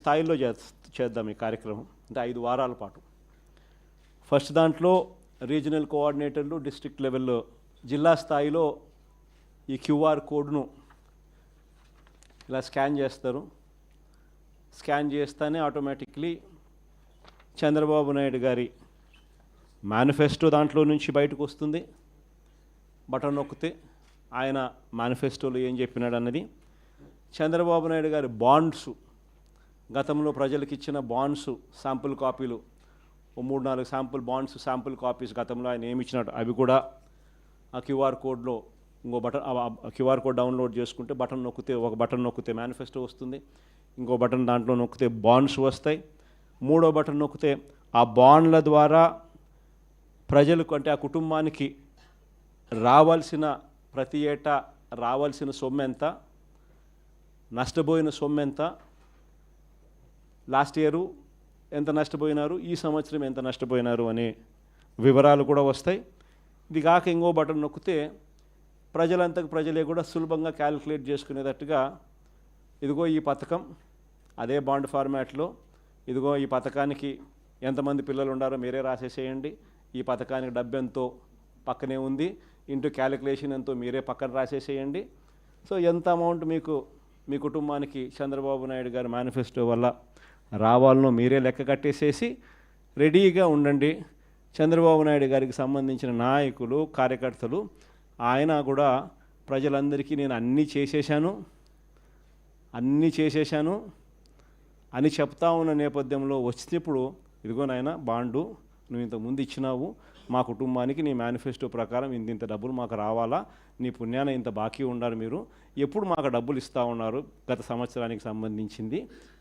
స్థాయిలో చేద్దాం ఈ కార్యక్రమం. అంటే 5 వారాల పాటు. ఫస్ట్ దాంట్లో రీజనల్ కోఆర్డినేటర్లు డిస్ట్రిక్ట్ లెవెల్లో జిల్లా స్థాయిలో ఈ క్యూఆర్ కోడ్ను ఇలా స్కాన్ చేస్తారు. స్కాన్ చేస్తేనే ఆటోమేటిక్లీ చంద్రబాబు నాయుడు గారి మేనిఫెస్టో దాంట్లో నుంచి బయటకు వస్తుంది. బటన్ నొక్కితే ఆయన మేనిఫెస్టోలో ఏం చెప్పినాడు అన్నది. చంద్రబాబు నాయుడు గారి బాండ్స్, గతంలో ప్రజలకు ఇచ్చిన బాండ్స్ శాంపుల్ కాపీలు, 3-4 శాంపుల్ బాండ్స్ శాంపుల్ కాపీస్ గతంలో ఆయన ఏమి ఇచ్చినట్టు అవి కూడా ఆ క్యూఆర్ కోడ్లో ఇంకో బటన్, క్యూఆర్ కోడ్ డౌన్లోడ్ చేసుకుంటే ఒక బటన్ నొక్కితే మేనిఫెస్టో వస్తుంది. ఇంకో బటన్ దాంట్లో నొక్కితే బాండ్స్ వస్తాయి. మూడో బటన్ నొక్కితే ఆ బాండ్ల ద్వారా ప్రజలకు, అంటే ఆ కుటుంబానికి రావాల్సిన, ప్రతి ఏటా రావాల్సిన సొమ్ము ఎంత, నష్టపోయిన సొమ్ము ఎంత, లాస్ట్ ఇయరు ఎంత నష్టపోయినారు, ఈ సంవత్సరం ఎంత నష్టపోయినారు అనే వివరాలు కూడా వస్తాయి. ఇది కాక ఇంకో బటన్ నొక్కితే ప్రజలంతకు ప్రజలే కూడా సులభంగా క్యాలిక్యులేట్ చేసుకునేటట్టుగా, ఇదిగో ఈ పథకం అదే బాండ్ ఫార్మాట్లో, ఇదిగో ఈ పథకానికి ఎంతమంది పిల్లలు ఉండారో మీరే రాసేసేయండి, ఈ పథకానికి డబ్బు ఎంతో పక్కనే ఉంది, ఇంటూ క్యాలిక్యులేషన్ ఎంతో మీరే పక్కన రాసేసేయండి. సో ఎంత అమౌంట్ మీకు మీ కుటుంబానికి చంద్రబాబు నాయుడు గారి మేనిఫెస్టో వల్ల రావాలనో మీరే లెక్క కట్టేసేసి రెడీగా ఉండండి. చంద్రబాబు నాయుడు గారికి సంబంధించిన నాయకులు, కార్యకర్తలు, ఆయన కూడా ప్రజలందరికీ నేను అన్నీ చేసేశాను అని చెప్తా ఉన్న నేపథ్యంలో వచ్చినప్పుడు, ఇదిగో నాయన బాండు నువ్వు ఇంత ముందు ఇచ్చినావు, మా కుటుంబానికి నీ మేనిఫెస్టో ప్రకారం ఇంత డబ్బులు మాకు రావాలా, నీ పుణ్యాన ఇంత బాకీ ఉన్నారు, మీరు ఎప్పుడు మాకు డబ్బులు ఇస్తూ ఉన్నారు గత సంవత్సరానికి సంబంధించింది,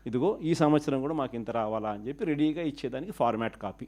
ఇదిగో ఈ సంవత్సరం కూడా మాకు ఇంత రావాలా అని చెప్పి రెడీగా ఇచ్చేదానికి ఫార్మాట్ కాపీ.